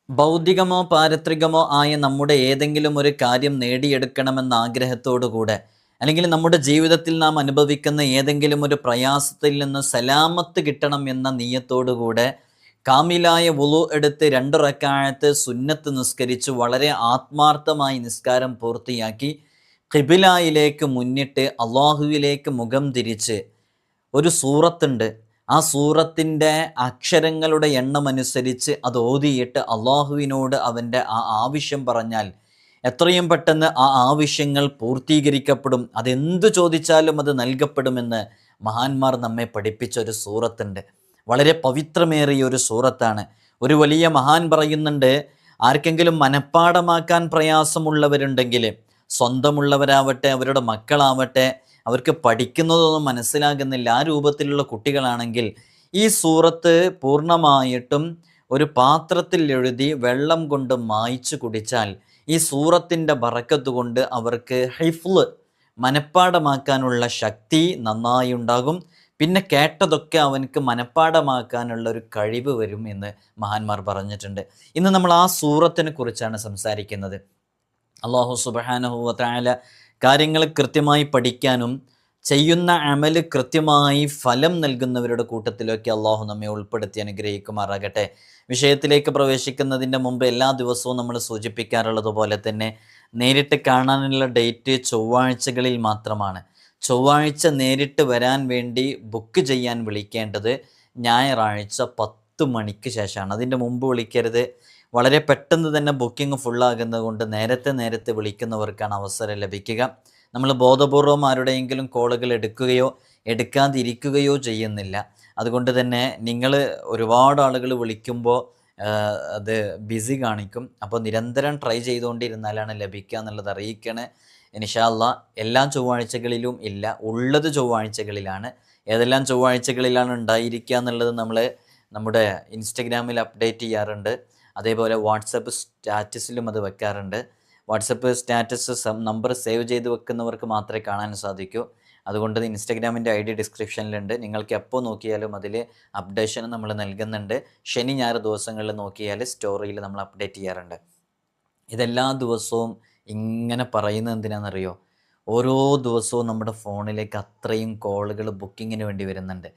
ഭൗതികമോ പാരത്രികമോ ആയ നമ്മുടെ ഏതെങ്കിലും ഒരു കാര്യം നേടിയെടുക്കണമെന്ന ആഗ്രഹത്തോടുകൂടെ, അല്ലെങ്കിൽ നമ്മുടെ ജീവിതത്തിൽ നാം അനുഭവിക്കുന്ന ഏതെങ്കിലും ഒരു പ്രയാസത്തിൽ നിന്ന് സലാമത്ത് കിട്ടണം എന്ന നീയത്തോടുകൂടെ കാമിലായ വുളു എടുത്ത് 2 റക്അത്ത് സുന്നത്ത് നിസ്കരിച്ച് വളരെ ആത്മാർത്ഥമായി നിസ്കാരം പൂർത്തിയാക്കി ഖിബിലയിലേക്ക് മുന്നിട്ട് അള്ളാഹുവിലേക്ക് മുഖം തിരിച്ച് ഒരു സൂറത്തുണ്ട്, ആ സൂറത്തിൻ്റെ അക്ഷരങ്ങളുടെ എണ്ണമനുസരിച്ച് അത് ഓതിയിട്ട് അള്ളാഹുവിനോട് അവൻ്റെ ആ ആവശ്യം പറഞ്ഞാൽ എത്രയും പെട്ടെന്ന് ആ ആവശ്യങ്ങൾ പൂർത്തീകരിക്കപ്പെടും. അതെന്തു ചോദിച്ചാലും അത് നൽകപ്പെടുമെന്ന് മഹാന്മാർ നമ്മെ പഠിപ്പിച്ച ഒരു സൂറത്തുണ്ട്. വളരെ പവിത്രമേറിയ ഒരു സൂറത്താണ്. ഒരു വലിയ മഹാൻ പറയുന്നുണ്ട്, ആർക്കെങ്കിലും മനഃപ്പാടമാക്കാൻ പ്രയാസമുള്ളവരുണ്ടെങ്കിൽ, സ്വന്തമുള്ളവരാവട്ടെ അവരുടെ മക്കളാവട്ടെ, അവർക്ക് പഠിക്കുന്നതൊന്നും മനസ്സിലാകുന്നില്ല, ആ രൂപത്തിലുള്ള കുട്ടികളാണെങ്കിൽ ഈ സൂറത്ത് പൂർണ്ണമായിട്ടും ഒരു പാത്രത്തിൽ എഴുതി വെള്ളം കൊണ്ട് മായ്ച്ചു കുടിച്ചാൽ ഈ സൂറത്തിൻ്റെ ബറക്കത്ത് കൊണ്ട് അവർക്ക് ഹിഫ്ള് മനഃപ്പാടമാക്കാനുള്ള ശക്തി നന്നായി ഉണ്ടാകും. പിന്നെ കേട്ടതൊക്കെ അവനക്ക് മനഃപ്പാടമാക്കാനുള്ള ഒരു കഴിവ് വരും എന്ന് മഹാന്മാർ പറഞ്ഞിട്ടുണ്ട്. ഇന്ന് നമ്മൾ ആ സൂറത്തിനെ കുറിച്ചാണ് സംസാരിക്കുന്നത്. അല്ലാഹു സുബ്ഹാനഹു വ തആല കാര്യങ്ങൾ കൃത്യമായി പഠിക്കാനും ചെയ്യുന്ന അമല് കൃത്യമായി ഫലം നൽകുന്നവരുടെ കൂട്ടത്തിലൊക്കെ അള്ളാഹു നമ്മെ ഉൾപ്പെടുത്തി അനുഗ്രഹിക്കുമാറാകട്ടെ. വിഷയത്തിലേക്ക് പ്രവേശിക്കുന്നതിൻ്റെ മുമ്പ് എല്ലാ ദിവസവും നമ്മൾ സൂചിപ്പിക്കാറുള്ളത് പോലെ തന്നെ നേരിട്ട് കാണാനുള്ള ഡേറ്റ് ചൊവ്വാഴ്ചകളിൽ മാത്രമാണ്. ചൊവ്വാഴ്ച നേരിട്ട് വരാൻ വേണ്ടി ബുക്ക് ചെയ്യാൻ വിളിക്കേണ്ടത് ഞായറാഴ്ച 10 മണിക്ക് ശേഷമാണ്. അതിൻ്റെ മുമ്പ് വിളിക്കരുത്. വളരെ പെട്ടെന്ന് തന്നെ ബുക്കിംഗ് ഫുള്ളാകുന്നത് കൊണ്ട് നേരത്തെ വിളിക്കുന്നവർക്കാണ് അവസരം ലഭിക്കുക. നമ്മൾ ബോധപൂർവം ആരുടെയെങ്കിലും കോളുകൾ എടുക്കുകയോ എടുക്കാതിരിക്കുകയോ ചെയ്യുന്നില്ല. അതുകൊണ്ട് തന്നെ നിങ്ങൾ ഒരുപാട് ആളുകൾ വിളിക്കുമ്പോൾ അത് ബിസി കാണിക്കും. അപ്പോൾ നിരന്തരം ട്രൈ ചെയ്തുകൊണ്ടിരുന്നാലാണ് ലഭിക്കുക എന്നുള്ളത് അറിയിക്കണേ. ഇൻഷാ അല്ലാഹ് എല്ലാ ചൊവ്വാഴ്ചകളിലും ഇല്ല, ഉള്ളത് ചൊവ്വാഴ്ചകളിലാണ്. ഏതെല്ലാം ചൊവ്വാഴ്ചകളിലാണ് ഉണ്ടായിരിക്കുക എന്നുള്ളത് നമ്മൾ നമ്മുടെ ഇൻസ്റ്റഗ്രാമിൽ അപ്ഡേറ്റ് ചെയ്യാറുണ്ട്. അതേപോലെ വാട്സപ്പ് സ്റ്റാറ്റസിലും അത് വെക്കാറുണ്ട്. വാട്സപ്പ് സ്റ്റാറ്റസ് നമ്പർ സേവ് ചെയ്ത് വെക്കുന്നവർക്ക് മാത്രമേ കാണാൻ സാധിക്കൂ. അതുകൊണ്ട് ഇൻസ്റ്റഗ്രാമിൻ്റെ ID ഡിസ്ക്രിപ്ഷനിലുണ്ട്. നിങ്ങൾക്ക് എപ്പോൾ നോക്കിയാലും അതിൽ അപ്ഡേഷൻ നമ്മൾ നൽകുന്നുണ്ട്. ശനി ഞായർ ദിവസങ്ങളിൽ നോക്കിയാൽ സ്റ്റോറിയിൽ നമ്മൾ അപ്ഡേറ്റ് ചെയ്യാറുണ്ട്. ഇതെല്ലാ ദിവസവും ഇങ്ങനെ പറയുന്നത് എന്തിനാണെന്നറിയോ? ഓരോ ദിവസവും നമ്മുടെ ഫോണിലേക്ക് അത്രയും കോളുകൾ ബുക്കിങ്ങിന് വേണ്ടി വരുന്നുണ്ട്.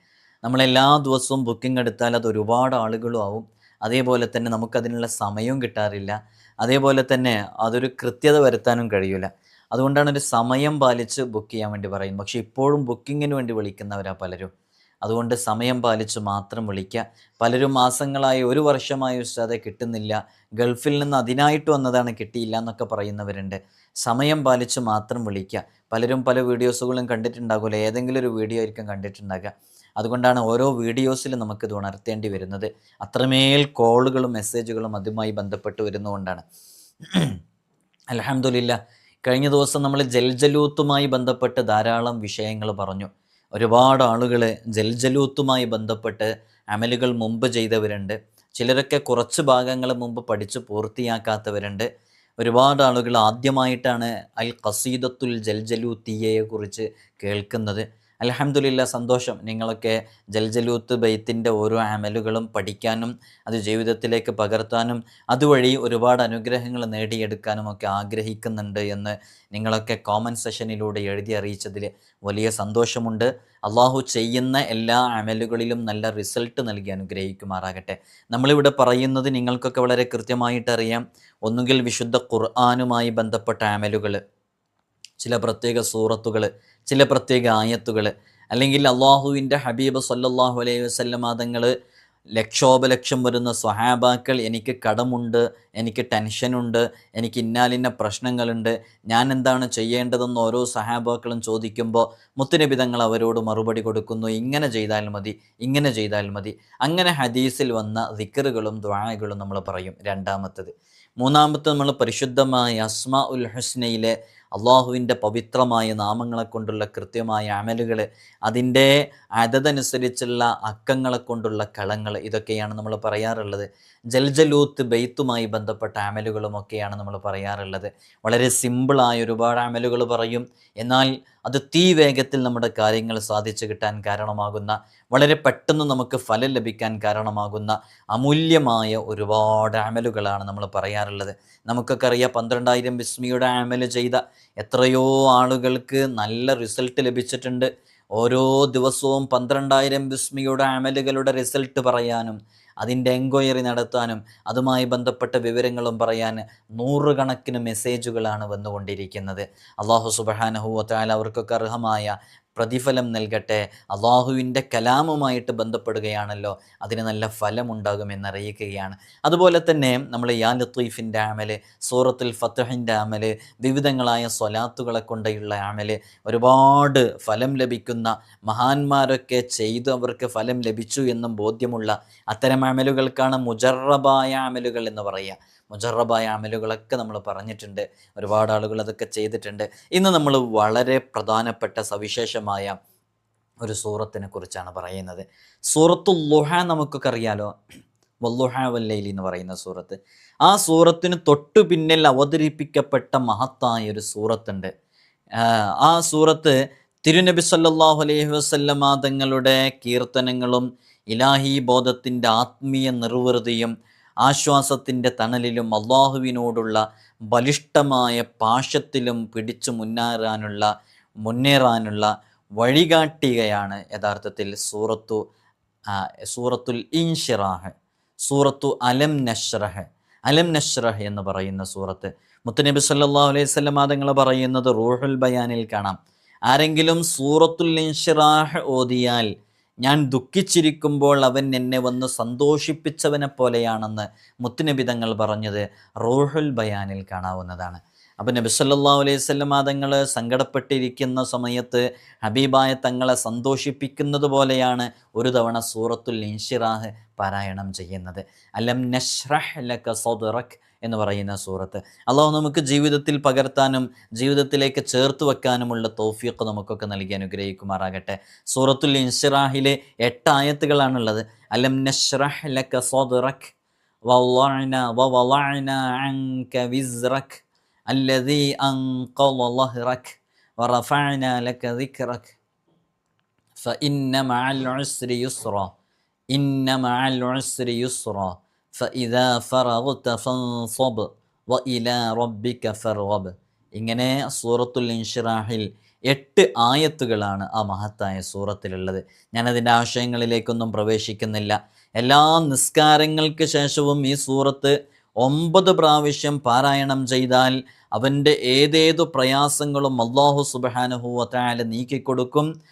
നമ്മളെല്ലാ ദിവസവും ബുക്കിംഗ് എടുത്താൽ അത് ഒരുപാട് ആളുകളും ആവും. അതേപോലെ തന്നെ നമുക്കതിനുള്ള സമയവും കിട്ടാറില്ല. അതേപോലെ തന്നെ അതൊരു കൃത്യത വരുത്താനും കഴിയില്ല. അതുകൊണ്ടാണ് ഒരു സമയം പാലിച്ച് ബുക്ക് ചെയ്യാൻ വേണ്ടി പറയും. പക്ഷേ ഇപ്പോഴും ബുക്കിങ്ങിന് വേണ്ടി വിളിക്കുന്നവരാ പലരും. അതുകൊണ്ട് സമയം പാലിച്ച് മാത്രം വിളിക്കുക. പലരും മാസങ്ങളായി 1 വർഷമായി ഉസ്താദെ കിട്ടുന്നില്ല, ഗൾഫിൽ നിന്ന് അതിനായിട്ട് വന്നതാണ് കിട്ടിയില്ല എന്നൊക്കെ പറയുന്നവരുണ്ട്. സമയം പാലിച്ച് മാത്രം വിളിക്കുക. പലരും പല വീഡിയോസുകളും കണ്ടിട്ടുണ്ടാകില്ല, ഏതെങ്കിലും ഒരു വീഡിയോ ആയിരിക്കും കണ്ടിട്ടുണ്ടാകുക. അതുകൊണ്ടാണ് ഓരോ വീഡിയോസിലും നമുക്കിത് ഉണർത്തേണ്ടി വരുന്നത്. അത്രമേൽ കോളുകളും മെസ്സേജുകളും അതുമായി ബന്ധപ്പെട്ട് വരുന്നതുകൊണ്ടാണ്. അൽഹംദുലില്ലാഹ്, കഴിഞ്ഞ ദിവസം നമ്മൾ ജൽജലൂത്തുമായി ബന്ധപ്പെട്ട് ധാരാളം വിഷയങ്ങൾ പറഞ്ഞു. ഒരുപാട് ആളുകൾ ജൽജലൂത്തുമായി ബന്ധപ്പെട്ട് അമലുകൾ മുമ്പ് ചെയ്തവരുണ്ട്. ചിലരൊക്കെ കുറച്ച് ഭാഗങ്ങൾ മുമ്പ് പഠിച്ച് പൂർത്തിയാക്കാത്തവരുണ്ട്. ഒരുപാട് ആളുകൾ ആദ്യമായിട്ടാണ് അൽ ഖസീദത്തുൽ ജൽജലൂത്തിയെ കുറിച്ച് കേൾക്കുന്നത്. അൽഹംദുലില്ലാഹ്, സന്തോഷം. നിങ്ങളൊക്കെ ജൽജലൂത്ത് ബൈത്തിൻ്റെ ഓരോ അമലുകളും പഠിക്കാനും അത് ജീവിതത്തിലേക്ക് പകർത്താനും അതുവഴി ഒരുപാട് അനുഗ്രഹങ്ങൾ നേടിയെടുക്കാനും ഒക്കെ ആഗ്രഹിക്കുന്നുണ്ട് എന്ന് നിങ്ങളൊക്കെ കോമൻറ്റ് സെഷനിലൂടെ എഴുതി അറിയിച്ചതിൽ വലിയ സന്തോഷമുണ്ട്. അള്ളാഹു ചെയ്യുന്ന എല്ലാ അമലുകളിലും നല്ല റിസൾട്ട് നൽകി അനുഗ്രഹിക്കുമാറാകട്ടെ. നമ്മളിവിടെ പറയുന്നത് നിങ്ങൾക്കൊക്കെ വളരെ കൃത്യമായിട്ടറിയാം. ഒന്നുകിൽ വിശുദ്ധ ഖുർആനുമായി ബന്ധപ്പെട്ട അമലുകൾ, ചില പ്രത്യേക സൂറത്തുകൾ, ചില പ്രത്യേക ആയത്തുകൾ, അല്ലെങ്കിൽ അള്ളാഹുവിൻ്റെ ഹബീബ് സല്ലല്ലാഹു അലൈഹി വസല്ലം തങ്ങൾ ലക്ഷോപലക്ഷം വരുന്ന സ്വഹാബാക്കൾ എനിക്ക് കടമുണ്ട്, എനിക്ക് ടെൻഷനുണ്ട്, എനിക്ക് ഇന്നാലിന്ന പ്രശ്നങ്ങളുണ്ട്, ഞാൻ എന്താണ് ചെയ്യേണ്ടതെന്ന് ഓരോ സഹാബാക്കളും ചോദിക്കുമ്പോൾ മുത്തുനബി തങ്ങൾ അവരോട് മറുപടി കൊടുക്കുന്നു, ഇങ്ങനെ ചെയ്താൽ മതി, ഇങ്ങനെ ചെയ്താൽ മതി. അങ്ങനെ ഹദീസിൽ വന്ന ദിക്റുകളും ദുആകളും നമ്മൾ പറയും. രണ്ടാമത്തത്. മൂന്നാമത്തെ നമ്മൾ പരിശുദ്ധമായ അസ്മാഉൽ ഹുസ്നയിലെ അള്ളാഹുവിൻ്റെ പവിത്രമായ നാമങ്ങളെ കൊണ്ടുള്ള കൃത്യമായ അമലുകൾ, അതിൻ്റെ അതനുസരിച്ചുള്ള അക്കങ്ങളെ കൊണ്ടുള്ള കളങ്ങൾ, ഇതൊക്കെയാണ് നമ്മൾ പറയാറുള്ളത്. ജൽജലൂത്ത് ബെയ്ത്തുമായി ബന്ധപ്പെട്ട അമലുകളുമൊക്കെയാണ് നമ്മൾ പറയാറുള്ളത്. വളരെ സിമ്പിളായ ഒരുപാട് അമലുകൾ പറയും, എന്നാൽ അത് വേഗത്തിൽ നമ്മുടെ കാര്യങ്ങൾ സാധിച്ചു കിട്ടാൻ കാരണമാകുന്ന, വളരെ പെട്ടെന്ന് നമുക്ക് ഫലം ലഭിക്കാൻ കാരണമാകുന്ന അമൂല്യമായ ഒരുപാട് അമലുകളാണ് നമ്മൾ പറയാറുള്ളത്. നമുക്കൊക്കെ അറിയാം, 12,000 ബിസ്മിയുടെ അമൽ ചെയ്ത എത്രയോ ആളുകൾക്ക് നല്ല റിസൾട്ട് ലഭിച്ചിട്ടുണ്ട്. ഓരോ ദിവസവും 12,000 ബിസ്മിയുടെ അമലുകളുടെ റിസൾട്ട് പറയാനും അതിൻ്റെ എൻക്വയറി നടത്താനും അതുമായി ബന്ധപ്പെട്ട വിവരങ്ങളും പറയാൻ നൂറുകണക്കിന് മെസ്സേജുകളാണ് വന്നുകൊണ്ടിരിക്കുന്നത്. അള്ളാഹു സുബ്ഹാനഹു വ തആല അവർക്കൊക്കെ അർഹമായ പ്രതിഫലം നൽകട്ടെ. അള്ളാഹുവിൻ്റെ കലാമുമായിട്ട് ബന്ധപ്പെടുകയാണല്ലോ, അതിന് നല്ല ഫലമുണ്ടാകുമെന്നറിയിക്കുകയാണ്. അതുപോലെ തന്നെ നമ്മൾ യാ ലത്തീഫിൻ്റെ അമല്, സൂറത്തുൽ ഫത്ഹിൻ്റെ അമല്, വിവിധങ്ങളായ സ്വലാത്തുകളെ കൊണ്ടുള്ള അമല്, ഒരുപാട് ഫലം ലഭിക്കുന്ന മഹാന്മാരൊക്കെ ചെയ്തു അവർക്ക് ഫലം ലഭിച്ചു എന്നും ബോധ്യമുള്ള അത്തരം അമലുകൾക്കാണ് മുജറബായ അമലുകൾ എന്ന് പറയുക. മുജറബായ അമലുകളൊക്കെ നമ്മൾ പറഞ്ഞിട്ടുണ്ട്, ഒരുപാട് ആളുകൾ അതൊക്കെ ചെയ്തിട്ടുണ്ട്. ഇന്ന് നമ്മൾ വളരെ പ്രധാനപ്പെട്ട സവിശേഷമായ ഒരു സൂറത്തിനെ കുറിച്ചാണ് പറയുന്നത്. സൂറത്തുൽ ളുഹ നമുക്കൊക്കെ അറിയാലോ, വല്ലുഹ വല്ലൈലി എന്ന് പറയുന്ന സൂറത്ത്. ആ സൂറത്തിന് തൊട്ടു പിന്നിൽ അവതരിപ്പിക്കപ്പെട്ട മഹത്തായ ഒരു സൂറത്തുണ്ട്. ആ സൂറത്ത് തിരുനബി സല്ലല്ലാഹു അലൈഹി വസല്ലമ തങ്ങളുടെ കീർത്തനങ്ങളും ഇലാഹി ബോധത്തിൻ്റെ ആത്മീയ നിർവൃതിയും ആശ്വാസത്തിൻ്റെ തണലിലും അള്ളാഹുവിനോടുള്ള ബലിഷ്ഠമായ പാശത്തിലും പിടിച്ചു മുന്നേറാനുള്ള വഴികാട്ടികയാണ് യഥാർത്ഥത്തിൽ സൂറത്തുൽ ഇൻഷിറാഹ്, സൂറത്തു അലം നശ്റഹ് എന്ന് പറയുന്ന സൂറത്ത്. മുത്തുനബി സല്ലല്ലാഹു അലൈഹി വസല്ലം തങ്ങൾ പറയുന്നത് റൂഹുൽ ബയാനിൽ കാണാം, ആരെങ്കിലും സൂറത്തുൽ ഇൻഷിറാഹ് ഓതിയാൽ ഞാൻ ദുഃഖിച്ചിരിക്കുമ്പോൾ അവൻ എന്നെ വന്ന് സന്തോഷിപ്പിച്ചവനെ പോലെയാണെന്ന് മുത്തുനബി തങ്ങൾ പറഞ്ഞത് റൂഹുൽ ബയാനിൽ കാണാവുന്നതാണ്. അപ്പം നബി സല്ലല്ലാഹു അലൈഹി വസല്ലം തങ്ങൾ സങ്കടപ്പെട്ടിരിക്കുന്ന സമയത്ത് ഹബീബായ തങ്ങളെ സന്തോഷിപ്പിക്കുന്നത് പോലെയാണ് ഒരു തവണ സൂറത്തുൽ ഇൻഷിറാഹ് പാരായണം ചെയ്യുന്നത്. അലം നശ്റഹ് ലക സദ്റക് എന്ന് പറയുന്ന സൂറത്ത്. അള്ളാഹു നമുക്ക് ജീവിതത്തിൽ പകർത്താനും ജീവിതത്തിലേക്ക് ചേർത്ത് വെക്കാനുമുള്ള തൗഫീഖ് നമുക്കൊക്കെ നൽകി അനുഗ്രഹിക്കുമാറാകട്ടെ. സൂറത്തുൽ ഇൻഷിറാഹിലെ 8 ആയത്തുകളാണുള്ളത്. അലം നശ്റഹ് ലക സദ്റക് വവളഅന അൻക വിസ്റക് അല്ലദീ അൻഖള ലഹ്റക് വറഫഅന ലക ദിക്റക് ഫഇന്ന മഅൽ ഉസ്രി യുസ്റാ ഇന്ന മഅൽ ഉസ്രി യുസ്റാ ഫഇദാ ഫറഗ്ത ഫൻസബ് വഇലാ റബ്ബിക ഫർഗബ്. ഇങ്ങനെ സൂറത്തുൽ ഇൻഷിറാഹിൽ 8 ആയത്തുകളാണ് ആ മഹത്തായ സൂറത്തിലുള്ളത്. ഞാനതിൻ്റെ ആശയങ്ങളിലേക്കൊന്നും പ്രവേശിക്കുന്നില്ല. എല്ലാ നിസ്കാരങ്ങൾക്ക് ശേഷവും ഈ സൂറത്ത് 9 പ്രാവശ്യം പാരായണം ചെയ്താൽ അവൻ്റെ ഏതേതു പ്രയാസങ്ങളും അല്ലാഹു സുബ്ഹാനഹു വ തആല നീക്കിക്കൊടുക്കും.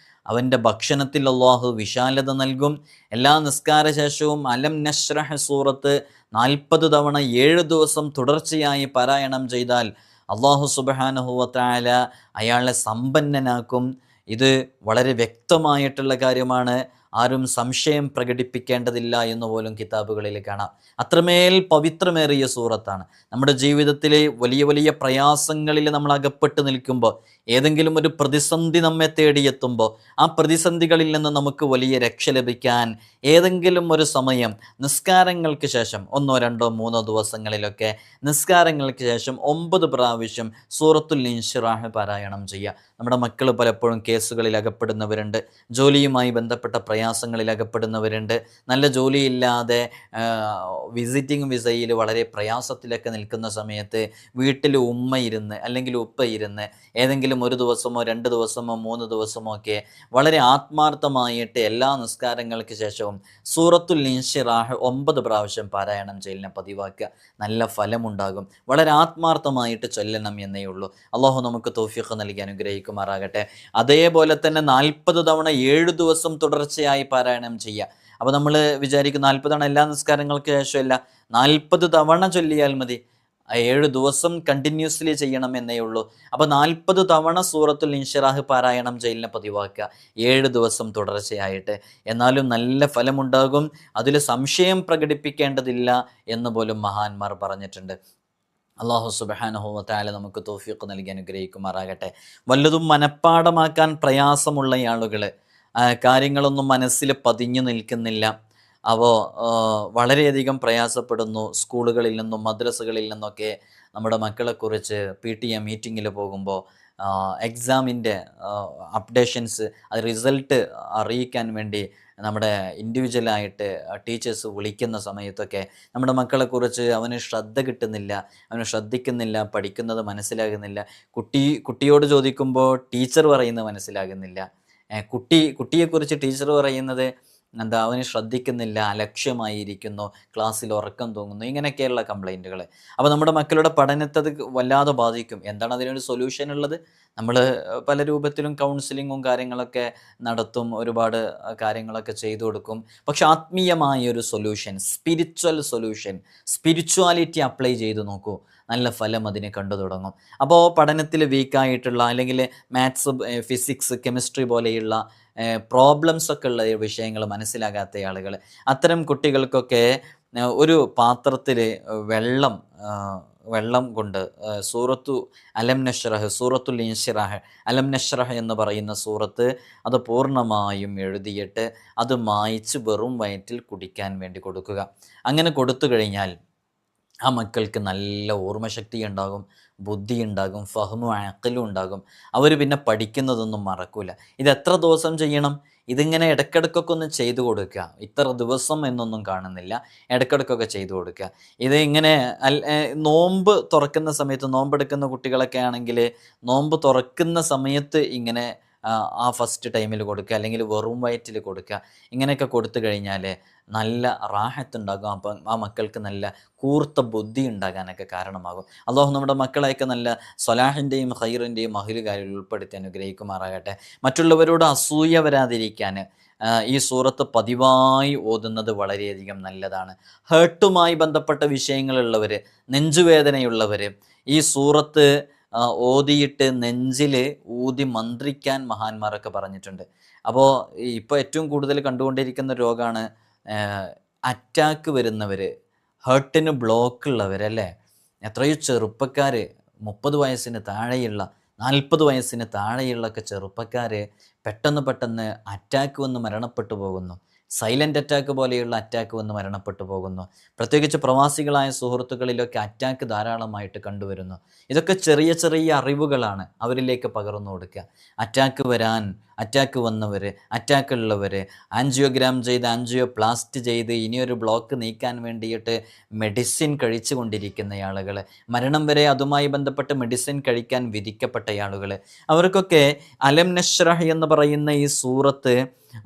അവൻ്റെ ഭക്ഷണത്തിൽ അല്ലാഹു വിശാലത നൽകും. എല്ലാ നിസ്കാര ശേഷവും അലം നശ്റഹ് സൂറത്ത് 40 തവണ 7 ദിവസം തുടർച്ചയായി പാരായണം ചെയ്താൽ അല്ലാഹു സുബ്ഹാനഹു വ തആല അയാളെ സമ്പന്നനാക്കും. ഇത് വളരെ വ്യക്തമായിട്ടുള്ള കാര്യമാണ്, ആരും സംശയം പ്രകടിപ്പിക്കേണ്ടതില്ല എന്ന് പോലും കിതാബുകളിൽ കാണാം. അത്രമേൽ പവിത്രമേറിയ സൂറത്താണ്. നമ്മുടെ ജീവിതത്തിലെ വലിയ വലിയ പ്രയാസങ്ങളിൽ നമ്മൾ അകപ്പെട്ട് നിൽക്കുമ്പോൾ, ഏതെങ്കിലും ഒരു പ്രതിസന്ധി നമ്മെ തേടിയെത്തുമ്പോൾ, ആ പ്രതിസന്ധികളിൽ നിന്ന് നമുക്ക് വലിയ രക്ഷ ലഭിക്കാൻ ഏതെങ്കിലും ഒരു സമയം നിസ്കാരങ്ങൾക്ക് ശേഷം 1, 2, 3 ദിവസങ്ങളിലൊക്കെ നിസ്കാരങ്ങൾക്ക് ശേഷം 9 പ്രാവശ്യം സൂറത്തുൽ ഇൻഷിറാഹ് പാരായണം ചെയ്യുക. നമ്മുടെ മക്കൾ പലപ്പോഴും കേസുകളിൽ അകപ്പെടുന്നവരുണ്ട്, ജോലിയുമായി ബന്ധപ്പെട്ട പ്രയാസങ്ങളിൽ അകപ്പെടുന്നവരുണ്ട്, നല്ല ജോലിയില്ലാതെ വിസിറ്റിംഗ് വിസയിൽ വളരെ പ്രയാസത്തിലൊക്കെ നിൽക്കുന്ന സമയത്ത് വീട്ടിൽ ഉമ്മ ഇരുന്ന് അല്ലെങ്കിൽ ഉപ്പ ഇരുന്ന് ഏതെങ്കിലും 1 ദിവസമോ 2 ദിവസമോ 3 ദിവസമോ ഒക്കെ വളരെ ആത്മാർത്ഥമായിട്ട് എല്ലാ നിസ്കാരങ്ങൾക്ക് ശേഷവും സൂറത്തുൽ ഇൻഷിറാഹ് 9 പ്രാവശ്യം പാരായണം ചെയ്യലിനെ പതിവാക്കുക. നല്ല ഫലമുണ്ടാകും. വളരെ ആത്മാർത്ഥമായിട്ട് ചൊല്ലണം എന്നേ ഉള്ളൂ. അള്ളാഹു നമുക്ക് തൗഫീഖ് നൽകി അനുഗ്രഹിക്കുമാറാകട്ടെ. അതേപോലെ തന്നെ 40 തവണ 7 ദിവസം തുടർച്ചയായി പാരായണം ചെയ്യുക. അപ്പോൾ നമ്മൾ വിചാരിക്കും 40 തവണ എല്ലാ നിസ്കാരങ്ങൾക്ക് ശേഷമല്ല, 40 തവണ ചൊല്ലിയാൽ മതി. 7 ദിവസം കണ്ടിന്യൂസ്ലി ചെയ്യണം എന്നേ ഉള്ളൂ. അപ്പോൾ 40 തവണ സൂറത്തുൽ ഇൻഷിറാഹ് പാരായണം ചെയ്യലിനെ പതിവാക്കുക 7 ദിവസം തുടർച്ചയായിട്ട്. എന്നാലും നല്ല ഫലമുണ്ടാകും, അതിൽ സംശയം പ്രകടിപ്പിക്കേണ്ടതില്ല എന്ന് പോലും മഹാന്മാർ പറഞ്ഞിട്ടുണ്ട്. അള്ളാഹു സുബ്ഹാനഹു വ തആല നമുക്ക് തൗഫീഖ് നൽകി അനുഗ്രഹിക്കുമാറാകട്ടെ. വല്ലതും മനഃപ്പാഠമാക്കാൻ പ്രയാസമുള്ള ആളുകൾ, കാര്യങ്ങളൊന്നും മനസ്സിൽ പതിഞ്ഞു നിൽക്കുന്നില്ല, അവ വളരെയധികം പ്രയാസപ്പെടുന്നു. സ്കൂളുകളിൽ നിന്നും മദ്രസകളിൽ നിന്നൊക്കെ നമ്മുടെ മക്കളെക്കുറിച്ച് PTA മീറ്റിങ്ങിൽ പോകുമ്പോൾ എക്സാമിൻ്റെ അപ്ഡേഷൻസ്, അത് റിസൾട്ട് അറിയിക്കാൻ വേണ്ടി നമ്മുടെ ഇൻഡിവിജ്വലായിട്ട് ടീച്ചേഴ്സ് വിളിക്കുന്ന സമയത്തൊക്കെ നമ്മുടെ മക്കളെക്കുറിച്ച് അവന് ശ്രദ്ധ കിട്ടുന്നില്ല, അവന് ശ്രദ്ധിക്കുന്നില്ല, പഠിക്കുന്നത് മനസ്സിലാകുന്നില്ല. കുട്ടിയോട് ചോദിക്കുമ്പോൾ ടീച്ചർ പറയുന്നത് മനസ്സിലാകുന്നില്ല. കുട്ടിയെക്കുറിച്ച് ടീച്ചർ പറയുന്നത് അവന് ശ്രദ്ധിക്കുന്നില്ല, അലക്ഷ്യമായിരിക്കുന്നു, ക്ലാസ്സിൽ ഉറക്കം തൂങ്ങുന്നു, ഇങ്ങനെയൊക്കെയുള്ള കംപ്ലൈൻറ്റുകൾ. അപ്പോൾ നമ്മുടെ മക്കളുടെ പഠനത്തെ അത് വല്ലാതെ ബാധിക്കും. എന്താണ് അതിനൊരു സൊല്യൂഷൻ ഉള്ളത്? നമ്മൾ പല രൂപത്തിലും കൗൺസിലിങ്ങും കാര്യങ്ങളൊക്കെ നടത്തും, ഒരുപാട് കാര്യങ്ങളൊക്കെ ചെയ്തു കൊടുക്കും. പക്ഷെ ആത്മീയമായ ഒരു solution, spiritual solution, spirituality apply ചെയ്ത് നോക്കൂ, നല്ല ഫലം അതിന് കണ്ടു തുടങ്ങും. അപ്പോൾ പഠനത്തിൽ വീക്കായിട്ടുള്ള, അല്ലെങ്കിൽ മാത്സ്, ഫിസിക്സ്, കെമിസ്ട്രി പോലെയുള്ള പ്രോബ്ലംസ് ഒക്കെ ഉള്ള വിഷയങ്ങൾ മനസ്സിലാകാത്ത ആളുകൾ, അത്തരം കുട്ടികൾക്കൊക്കെ ഒരു പാത്രത്തിൽ വെള്ളം കൊണ്ട് സൂറത്തു അലം നഷ്റഹ്, സൂറത്തുൽ ഇൻഷിറാഹ്, അലം നഷ്റഹ് എന്ന് പറയുന്ന സൂറത്ത് അത് പൂർണ്ണമായും എഴുതിയിട്ട് അത് മായ്ച്ച് വെറും വയറ്റിൽ കുടിക്കാൻ വേണ്ടി കൊടുക്കുക. അങ്ങനെ കൊടുത്തു കഴിഞ്ഞാൽ ആ മക്കൾക്ക് നല്ല ഓർമ്മശക്തി ഉണ്ടാകും, ബുദ്ധി ഉണ്ടാകും, ഫഹ്മും അഖലും ഉണ്ടാകും. അവർ പിന്നെ പഠിക്കുന്നതൊന്നും മറക്കൂല. ഇത് എത്ര ദിവസം ചെയ്യണം? ഇതിങ്ങനെ ഇടയ്ക്കിടയ്ക്കൊക്കെ ഒന്ന് ചെയ്തു കൊടുക്കുക. ഇത്ര ദിവസം എന്നൊന്നും കാണുന്നില്ല, ഇടയ്ക്കിടയ്ക്കൊക്കെ ചെയ്തു കൊടുക്കുക. ഇത് ഇങ്ങനെ നോമ്പ് തുറക്കുന്ന സമയത്ത്, നോമ്പെടുക്കുന്ന കുട്ടികളൊക്കെ ആണെങ്കിൽ നോമ്പ് തുറക്കുന്ന സമയത്ത് ഇങ്ങനെ ആ ഫസ്റ്റ് ടൈമിൽ കൊടുക്കുക, അല്ലെങ്കിൽ വെറും വയറ്റിൽ കൊടുക്കുക. ഇങ്ങനെയൊക്കെ കൊടുത്തു കഴിഞ്ഞാൽ നല്ല റാഹത്തുണ്ടാകും. അപ്പം ആ മക്കൾക്ക് നല്ല കൂർത്ത ബുദ്ധി ഉണ്ടാകാനൊക്കെ കാരണമാകും. അള്ളാഹു നമ്മുടെ മക്കളെയൊക്കെ നല്ല സ്വലാഹിൻ്റെയും ഖൈറിൻ്റെയും അഹ്ലുകാരിൽ ഉൾപ്പെടുത്തി അനുഗ്രഹിക്കുമാറാകട്ടെ. മറ്റുള്ളവരോട് അസൂയ വരാതിരിക്കാൻ ഈ സൂറത്ത് പതിവായി ഓതുന്നത് വളരെയധികം നല്ലതാണ്. ഹേർട്ടുമായി ബന്ധപ്പെട്ട വിഷയങ്ങളുള്ളവർ, നെഞ്ചുവേദനയുള്ളവർ ഈ സൂറത്ത് ഓതിയിട്ട് നെഞ്ചിൽ ഊതി മന്ത്രിക്കാൻ മഹാന്മാരൊക്കെ പറഞ്ഞിട്ടുണ്ട്. അപ്പോൾ ഇപ്പോൾ ഏറ്റവും കൂടുതൽ കണ്ടുകൊണ്ടിരിക്കുന്ന രോഗമാണ് അറ്റാക്ക് വരുന്നവർ, ഹേർട്ടിന് ബ്ലോക്ക് ഉള്ളവരല്ലേ. എത്രയോ ചെറുപ്പക്കാർ, 30 വയസ്സിന് താഴെയുള്ള, 40 വയസ്സിന് താഴെയുള്ളൊക്കെ ചെറുപ്പക്കാർ പെട്ടെന്ന് അറ്റാക്ക് വന്ന് മരണപ്പെട്ടു പോകുന്നു. സൈലൻ്റ് അറ്റാക്ക് പോലെയുള്ള അറ്റാക്ക് വന്ന് മരണപ്പെട്ടു പോകുന്നു. പ്രത്യേകിച്ച് പ്രവാസികളായ സുഹൃത്തുക്കളിലൊക്കെ അറ്റാക്ക് ധാരാളമായിട്ട് കണ്ടുവരുന്നു. ഇതൊക്കെ ചെറിയ ചെറിയ അറിവുകളാണ് അവരിലേക്ക് പകർന്നു കൊടുക്കുക. അറ്റാക്ക് വന്നവർ, അറ്റാക്ക് ഉള്ളവർ, ആൻജിയോഗ്രാം ചെയ്ത് ആൻജിയോപ്ലാസ്റ്റ് ചെയ്ത് ഇനിയൊരു ബ്ലോക്ക് നീക്കാൻ വേണ്ടിയിട്ട് മെഡിസിൻ കഴിച്ചു കൊണ്ടിരിക്കുന്ന ആളുകൾ, മരണം വരെ അതുമായി ബന്ധപ്പെട്ട് മെഡിസിൻ കഴിക്കാൻ വിധിക്കപ്പെട്ട ആളുകൾ, അവർക്കൊക്കെ അലം നഷ്റഹ് എന്ന് പറയുന്ന ഈ സൂറത്ത്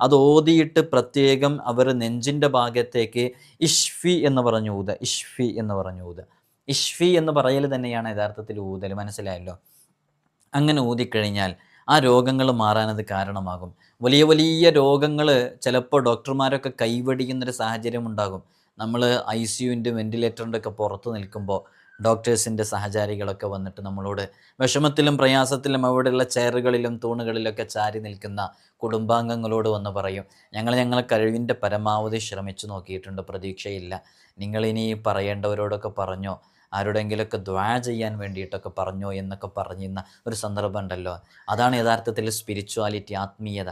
അത് ഓതിയിട്ട് പ്രത്യേകം അവർ നെഞ്ചിൻ്റെ ഭാഗത്തേക്ക് ഇഷ്ഫി എന്ന് പറഞ്ഞു ഊത, ഇഷ്ഫി എന്ന് പറഞ്ഞു ഊത. ഇഷ്ഫി എന്ന് പറയൽ തന്നെയാണ് യഥാർത്ഥത്തിൽ ഊതൽ, മനസ്സിലായല്ലോ. അങ്ങനെ ഊതിക്കഴിഞ്ഞാൽ ആ രോഗങ്ങൾ മാറാനത് കാരണമാകും. വലിയ വലിയ രോഗങ്ങൾ ചിലപ്പോൾ ഡോക്ടർമാരൊക്കെ കൈവടിയുന്നൊരു സാഹചര്യം ഉണ്ടാകും. നമ്മൾ ICUവിൻ്റെ വെൻറ്റിലേറ്ററിൻ്റെ ഒക്കെ പുറത്ത് നിൽക്കുമ്പോൾ ഡോക്ടേഴ്സിൻ്റെ സഹചാരികളൊക്കെ വന്നിട്ട് നമ്മളോട് വിഷമത്തിലും പ്രയാസത്തിലും അവിടെയുള്ള ചെയറുകളിലും തൂണുകളിലൊക്കെ ചാരി നിൽക്കുന്ന കുടുംബാംഗങ്ങളോട് വന്ന് പറയും, ഞങ്ങളെ കഴിവിൻ്റെ പരമാവധി ശ്രമിച്ചു നോക്കിയിട്ടുണ്ട്, പ്രതീക്ഷയില്ല. നിങ്ങളിനി പറയേണ്ടവരോടൊക്കെ പറഞ്ഞോ, ആരോടെങ്കിലൊക്കെ ദ്വാ ചെയ്യാൻ വേണ്ടിയിട്ടൊക്കെ പറഞ്ഞോ എന്നൊക്കെ പറഞ്ഞിരുന്ന ഒരു സന്ദർഭം ഉണ്ടല്ലോ. അതാണ് യഥാർത്ഥത്തിൽ സ്പിരിച്വാലിറ്റി, ആത്മീയത.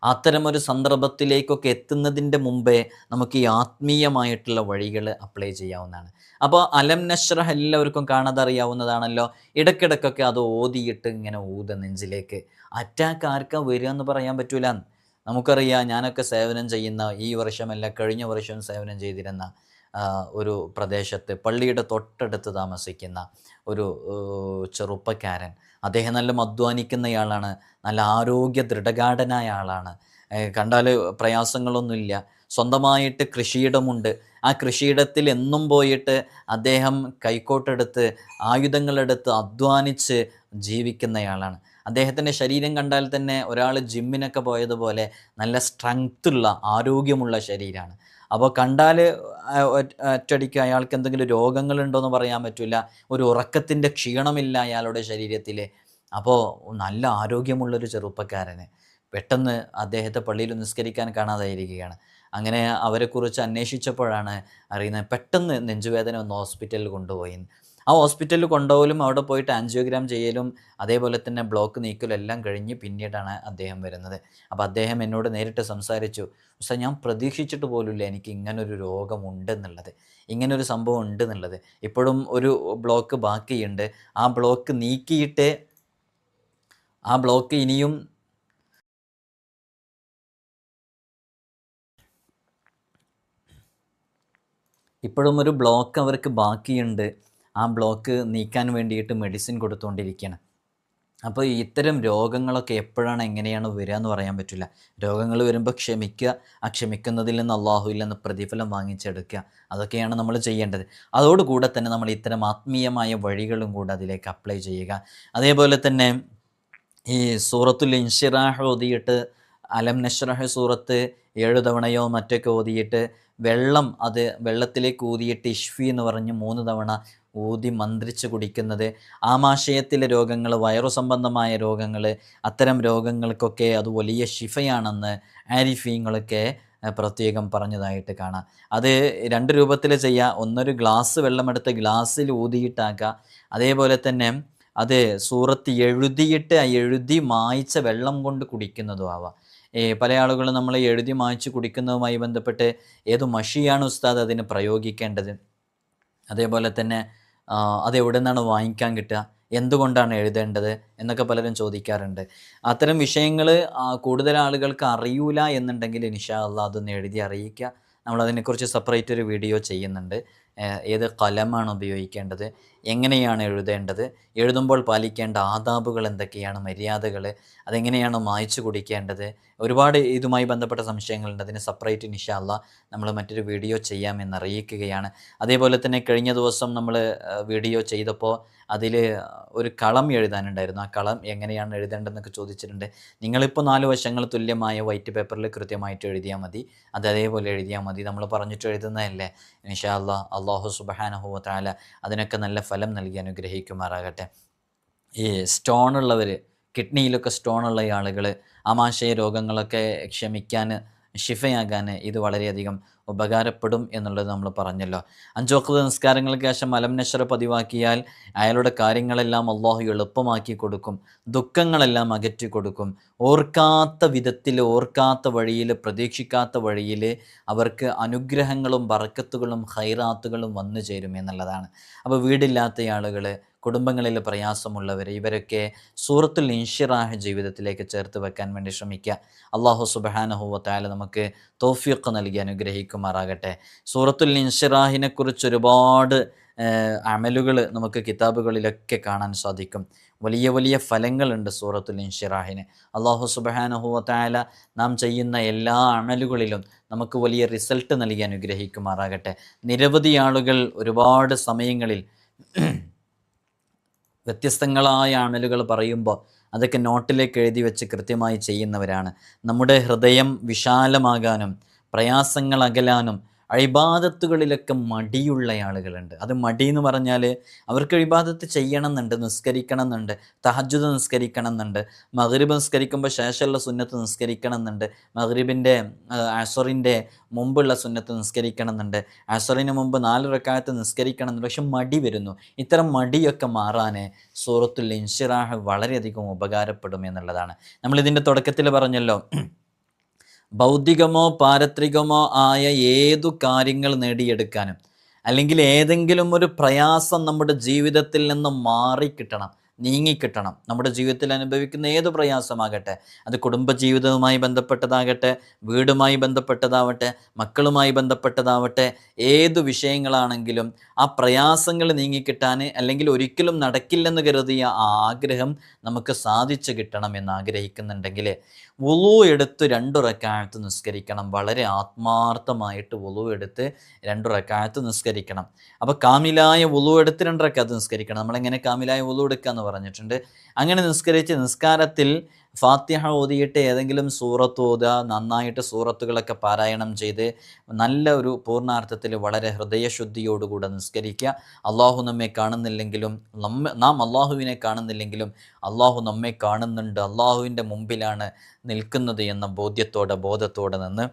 അത്തരമൊരു സന്ദർഭത്തിലേക്കൊക്കെ എത്തുന്നതിൻ്റെ മുമ്പേ നമുക്ക് ഈ ആത്മീയമായിട്ടുള്ള വഴികൾ അപ്ലൈ ചെയ്യാവുന്നതാണ്. അപ്പോൾ അലം നഷ്റഹ് എല്ലാവർക്കും കാണാതറിയാവുന്നതാണല്ലോ. ഇടയ്ക്കിടയ്ക്കൊക്കെ അത് ഓതിയിട്ട് ഇങ്ങനെ നെഞ്ചിലേക്ക്. അറ്റാക്ക് ആർക്കാ വരിക എന്ന് പറയാൻ പറ്റൂല. നമുക്കറിയാം, ഞാനൊക്കെ സേവനം ചെയ്യുന്ന, ഈ വർഷമല്ല കഴിഞ്ഞ വർഷം സേവനം ചെയ്തിരുന്ന ഒരു പ്രദേശത്ത് പള്ളിയുടെ തൊട്ടടുത്ത് താമസിക്കുന്ന ഒരു ചെറുപ്പക്കാരൻ. അദ്ദേഹം നല്ല അധ്വാനിക്കുന്നയാളാണ്, നല്ല ആരോഗ്യ ദൃഢഗാഠനായ ആളാണ്. കണ്ടാൽ പ്രയാസങ്ങളൊന്നുമില്ല. സ്വന്തമായിട്ട് കൃഷിയിടമുണ്ട്. ആ കൃഷിയിടത്തിൽ എന്നും പോയിട്ട് അദ്ദേഹം കൈക്കോട്ടെടുത്ത് ആയുധങ്ങളെടുത്ത് അധ്വാനിച്ച് ജീവിക്കുന്നയാളാണ്. അദ്ദേഹത്തിൻ്റെ ശരീരം കണ്ടാൽ തന്നെ ഒരാൾ ജിമ്മിനൊക്കെ പോയതുപോലെ നല്ല സ്ട്രെങ്ത്തുള്ള ആരോഗ്യമുള്ള ശരീരമാണ്. അപ്പോൾ കണ്ടാൽ ഒറ്റയടിക്ക് അയാൾക്ക് എന്തെങ്കിലും രോഗങ്ങളുണ്ടോയെന്ന് പറയാൻ പറ്റില്ല. ഒരു ഉറക്കത്തിൻ്റെ ക്ഷീണമില്ല അയാളുടെ ശരീരത്തിൽ. അപ്പോൾ നല്ല ആരോഗ്യമുള്ളൊരു ചെറുപ്പക്കാരന് പെട്ടെന്ന് അദ്ദേഹത്തെ പള്ളിയിൽ നിസ്കരിക്കാൻ കാണാതായിരിക്കുകയാണ്. അങ്ങനെ അവരെക്കുറിച്ച് അന്വേഷിച്ചപ്പോഴാണ് അറിയുന്നത് പെട്ടെന്ന് നെഞ്ചുവേദന ഒന്ന് ഹോസ്പിറ്റലിൽ കൊണ്ടുപോയി. ആ ഹോസ്പിറ്റലിൽ കൊണ്ടുപോകലും അവിടെ പോയിട്ട് ആൻജിയോഗ്രാം ചെയ്യലും അതേപോലെ തന്നെ ബ്ലോക്ക് നീക്കലും എല്ലാം കഴിഞ്ഞ് പിന്നീടാണ് അദ്ദേഹം വരുന്നത്. അപ്പോൾ അദ്ദേഹം എന്നോട് നേരിട്ട് സംസാരിച്ചു, പക്ഷേ ഞാൻ പ്രതീക്ഷിച്ചിട്ട് പോലുമില്ല എനിക്ക് ഇങ്ങനൊരു രോഗമുണ്ടെന്നുള്ളത്, ഇങ്ങനൊരു സംഭവം ഉണ്ടെന്നുള്ളത്. ഇപ്പോഴും ഒരു ബ്ലോക്ക് ബാക്കിയുണ്ട്. ആ ബ്ലോക്ക് നീക്കിയിട്ട് ആ ബ്ലോക്ക് ഇനിയും ഇപ്പോഴും ഒരു ബ്ലോക്ക് അവർക്ക് ബാക്കിയുണ്ട്. ആ ബ്ലോക്ക് നീക്കാൻ വേണ്ടിയിട്ട് മെഡിസിൻ കൊടുത്തുകൊണ്ടിരിക്കുകയാണ്. അപ്പോൾ ഇത്തരം രോഗങ്ങളൊക്കെ എപ്പോഴാണ് എങ്ങനെയാണ് വരിക എന്ന് പറയാൻ പറ്റില്ല. രോഗങ്ങൾ വരുമ്പോൾ ക്ഷമിക്കുക, ആ ക്ഷമിക്കുന്നതിൽ നിന്ന് അള്ളാഹുവിൽ നിന്ന് പ്രതിഫലം വാങ്ങിച്ചെടുക്കുക, അതൊക്കെയാണ് നമ്മൾ ചെയ്യേണ്ടത്. അതോടുകൂടെ തന്നെ നമ്മൾ ഇത്തരം ആത്മീയമായ വഴികളും കൂടെ അതിലേക്ക് അപ്ലൈ ചെയ്യുക. അതേപോലെ തന്നെ ഈ സൂറത്തുൽ ഇൻഷിറാഹ് ഓതിയിട്ട് അലം നഷ്റഹ് സൂറത്ത് 7 തവണയോ മറ്റൊക്കെ ഓതിയിട്ട് വെള്ളത്തിലേക്ക് ഊതിയിട്ട് ഇഷ്ഫി എന്ന് പറഞ്ഞ് 3 തവണ ഊതി മന്ത്രിച്ച് കുടിക്കുന്നത് ആമാശയത്തിലെ രോഗങ്ങൾ, വയറു സംബന്ധമായ രോഗങ്ങൾ, അത്തരം രോഗങ്ങൾക്കൊക്കെ അത് വലിയ ശിഫയാണെന്ന് ആരിഫീങ്ങളൊക്കെ പ്രത്യേകം പറഞ്ഞതായിട്ട് കാണാം. അത് 2 രൂപത്തിൽ ചെയ്യുക. ഒന്നൊരു ഗ്ലാസ് വെള്ളമെടുത്ത് ഗ്ലാസ്സിൽ ഊതിയിട്ടാക്കുക. അതേപോലെ തന്നെ അത് സൂറത്ത് എഴുതിയിട്ട് ആ എഴുതി മായ്ച്ച വെള്ളം കൊണ്ട് കുടിക്കുന്നതും ആവാം. പല ആളുകളും നമ്മൾ എഴുതി മായ്ച്ച് കുടിക്കുന്നതുമായി ബന്ധപ്പെട്ട് ഏത് മഷിയാണ് ഉസ്താദ് അതിന് പ്രയോഗിക്കേണ്ടത്, അതേപോലെ തന്നെ അതെവിടെ നിന്നാണ് വാങ്ങിക്കാൻ കിട്ടുക, എന്തുകൊണ്ടാണ് എഴുതേണ്ടത് എന്നൊക്കെ പലരും ചോദിക്കാറുണ്ട്. അത്തരം വിഷയങ്ങൾ കൂടുതൽ ആളുകൾക്ക് അറിയൂല എന്നുണ്ടെങ്കിൽ ഇൻഷാ അള്ളാഹ് അതൊന്ന് എഴുതി അറിയിക്കുക. നമ്മളതിനെക്കുറിച്ച് സെപ്പറേറ്റ് ഒരു വീഡിയോ ചെയ്യുന്നുണ്ട്. ഏത് കലമാണ് ഉപയോഗിക്കേണ്ടത്, എങ്ങനെയാണ് എഴുതേണ്ടത്, എഴുതുമ്പോൾ പാലിക്കേണ്ട ആദാബുകൾ എന്തൊക്കെയാണ്, മര്യാദകൾ, അതെങ്ങനെയാണ് മായ്ച്ചു കുടിക്കേണ്ടത്, ഒരുപാട് ഇതുമായി ബന്ധപ്പെട്ട സംശയങ്ങളുണ്ട്. അതിന് സെപ്പറേറ്റ് ഇൻഷാ അള്ളാഹ് നമ്മൾ മറ്റൊരു വീഡിയോ ചെയ്യാമെന്നറിയിക്കുകയാണ്. അതേപോലെ തന്നെ കഴിഞ്ഞ ദിവസം നമ്മൾ വീഡിയോ ചെയ്തപ്പോൾ അതിൽ ഒരു കളം എഴുതാനുണ്ടായിരുന്നു. ആ കളം എങ്ങനെയാണ് എഴുതേണ്ടതെന്നൊക്കെ ചോദിച്ചിട്ടുണ്ട്. നിങ്ങളിപ്പോൾ 4 വശങ്ങൾ തുല്യമായ വൈറ്റ് പേപ്പറിൽ കൃത്യമായിട്ട് എഴുതിയാൽ മതി, അത് അതേപോലെ എഴുതിയാൽ മതി. നമ്മൾ പറഞ്ഞിട്ട് എഴുതുന്നതല്ലേ. ഇൻഷാ അള്ളാഹ് അല്ലാഹു സുബ്ഹാനഹു വ തആല അതിനൊക്കെ നല്ല ഫലം നൽകി അനുഗ്രഹിക്കുമാറാകട്ടെ. ഈ സ്റ്റോണുള്ളവർ, കിഡ്നിയിലൊക്കെ സ്റ്റോണുള്ള ആളുകൾ, ആമാശയ രോഗങ്ങളൊക്കെ ക്ഷമിക്കാൻ, ഷിഫയാകാൻ ഇത് വളരെയധികം ഉപകാരപ്പെടും എന്നുള്ളത് നമ്മൾ പറഞ്ഞല്ലോ. 5 വഖ്ത് നിസ്കാരങ്ങൾക്ക് ശേഷം അലം നശ്ർ പതിവാക്കിയാൽ അയാളുടെ കാര്യങ്ങളെല്ലാം അള്ളാഹു എളുപ്പമാക്കി കൊടുക്കും, ദുഃഖങ്ങളെല്ലാം അകറ്റി കൊടുക്കും. ഓർക്കാത്ത വിധത്തിൽ, ഓർക്കാത്ത വഴിയിൽ, പ്രതീക്ഷിക്കാത്ത വഴിയിൽ അവർക്ക് അനുഗ്രഹങ്ങളും ബറക്കത്തുകളും ഖൈറാത്തുകളും വന്നു ചേരും എന്നുള്ളതാണ്. അപ്പോൾ വീടില്ലാത്ത ആളുകൾ, കുടുംബങ്ങളിൽ പ്രയാസമുള്ളവർ, ഇവരൊക്കെ സൂറത്തുൽ ഇൻഷിറാഹ് ജീവിതത്തിലേക്ക് ചേർത്ത് വെക്കാൻ വേണ്ടി ശ്രമിക്കുക. അല്ലാഹു സുബ്ഹാനഹു വ തആല നമുക്ക് തൗഫീഖ് നൽകി അനുഗ്രഹിക്കുമാറാകട്ടെ. സൂറത്തുൽ ഇൻഷിറാഹിനെ കുറിച്ച് ഒരുപാട് അമലുകൾ നമുക്ക് കിതാബുകളിലൊക്കെ കാണാൻ സാധിക്കും. വലിയ വലിയ ഫലങ്ങളുണ്ട് സൂറത്തുൽ ഇൻഷിറാഹിന്. അല്ലാഹു സുബ്ഹാനഹു വ തആല നാം ചെയ്യുന്ന എല്ലാ അമലുകളിലും നമുക്ക് വലിയ റിസൾട്ട് നൽകി അനുഗ്രഹിക്കുമാറാകട്ടെ. നിരവധി ആളുകൾ ഒരുപാട് സമയങ്ങളിൽ വ്യത്യസ്തങ്ങളായ അമലുകൾ പറയുമ്പോൾ അതൊക്കെ നോട്ടിലേക്ക് എഴുതി വെച്ച് കൃത്യമായി ചെയ്യുന്നവരാണ്. നമ്മുടെ ഹൃദയം വിശാലമാകാനും പ്രയാസങ്ങൾ അകലാനും ഇബാദത്തുകളിലൊക്കെ മടിയുള്ള ആളുകളുണ്ട്. അത് മടി എന്ന് പറഞ്ഞാൽ അവർക്ക് ഇബാദത്ത് ചെയ്യണം എന്നുണ്ട്, നിസ്കരിക്കണം എന്നുണ്ട്, തഹജ്ജുദ് നിസ്കരിക്കണം എന്നുണ്ട്, മഗ്രിബ് നിസ്കരിക്കുമ്പോൾ ശേഷമുള്ള സുന്നത്ത് നിസ്കരിക്കണം എന്നുണ്ട്, മഗ്രിബിൻ്റെ അസറിൻ്റെ മുമ്പുള്ള സുന്നത്ത് നിസ്കരിക്കണം എന്നുണ്ട്, അസറിന് മുമ്പ് 4 റക്അത്ത് നിസ്കരിക്കണം എന്നുണ്ട്. പക്ഷെ മടി വരുന്നു. ഇത്തരം മടിയൊക്കെ മാറാൻ സൂറത്തുൽ ഇൻഷിറാഹ് വളരെയധികം ഉപകാരപ്പെടും എന്നുള്ളതാണ്. നമ്മളിതിൻ്റെ തുടക്കത്തിൽ പറഞ്ഞല്ലോ, ഭൗതികമോ പാരത്രികമോ ആയ ഏതു കാര്യങ്ങൾ നേടിയെടുക്കാനും അല്ലെങ്കിൽ ഏതെങ്കിലും ഒരു പ്രയാസം നമ്മുടെ ജീവിതത്തിൽ നിന്ന് മാറിക്കിട്ടണം, നീങ്ങിക്കിട്ടണം. നമ്മുടെ ജീവിതത്തിൽ അനുഭവിക്കുന്ന ഏത് പ്രയാസമാകട്ടെ, അത് കുടുംബജീവിതവുമായി ബന്ധപ്പെട്ടതാകട്ടെ, വീടുമായി ബന്ധപ്പെട്ടതാവട്ടെ, മക്കളുമായി ബന്ധപ്പെട്ടതാവട്ടെ, ഏതു വിഷയങ്ങളാണെങ്കിലും ആ പ്രയാസങ്ങൾ നീങ്ങിക്കിട്ടാൻ, അല്ലെങ്കിൽ ഒരിക്കലും നടക്കില്ലെന്ന് കരുതിയ ആ ആഗ്രഹം നമുക്ക് സാധിച്ചു കിട്ടണം എന്ന് ആഗ്രഹിക്കുന്നുണ്ടെങ്കിൽ വുളു എടുത്ത് 2 റക്അത്ത് നിസ്കരിക്കണം. വളരെ ആത്മാർത്ഥമായിട്ട് വുളു എടുത്ത് 2 റക്അത്ത് നിസ്കരിക്കണം. അപ്പോൾ കാമിലായ വുളു എടുത്ത് 2 റക്അത്ത് നിസ്കരിക്കണം. നമ്മളെങ്ങനെ കാമിലായ വുളു എടുക്കുക എന്ന് പറഞ്ഞിട്ടുണ്ട്. അങ്ങനെ നിസ്കരിച്ച് നിസ്കാരത്തിൽ ഫാത്തിഹ ഓതിയിട്ട് ഏതെങ്കിലും സൂറത്ത് ഓതുക, നന്നായിട്ട് സൂറത്തുകളൊക്കെ പാരായണം ചെയ്ത് നല്ല ഒരു പൂർണ്ണാർത്ഥത്തിൽ വളരെ ഹൃദയശുദ്ധിയോടുകൂടെ നിസ്കരിക്കുക. അള്ളാഹു നമ്മെ കാണുന്നില്ലെങ്കിലും, നാം അള്ളാഹുവിനെ കാണുന്നില്ലെങ്കിലും അള്ളാഹു നമ്മെ കാണുന്നുണ്ട്, അള്ളാഹുവിൻ്റെ മുമ്പിലാണ് നിൽക്കുന്നത് എന്ന ബോധ്യത്തോടെ, ബോധത്തോടെ നിന്ന്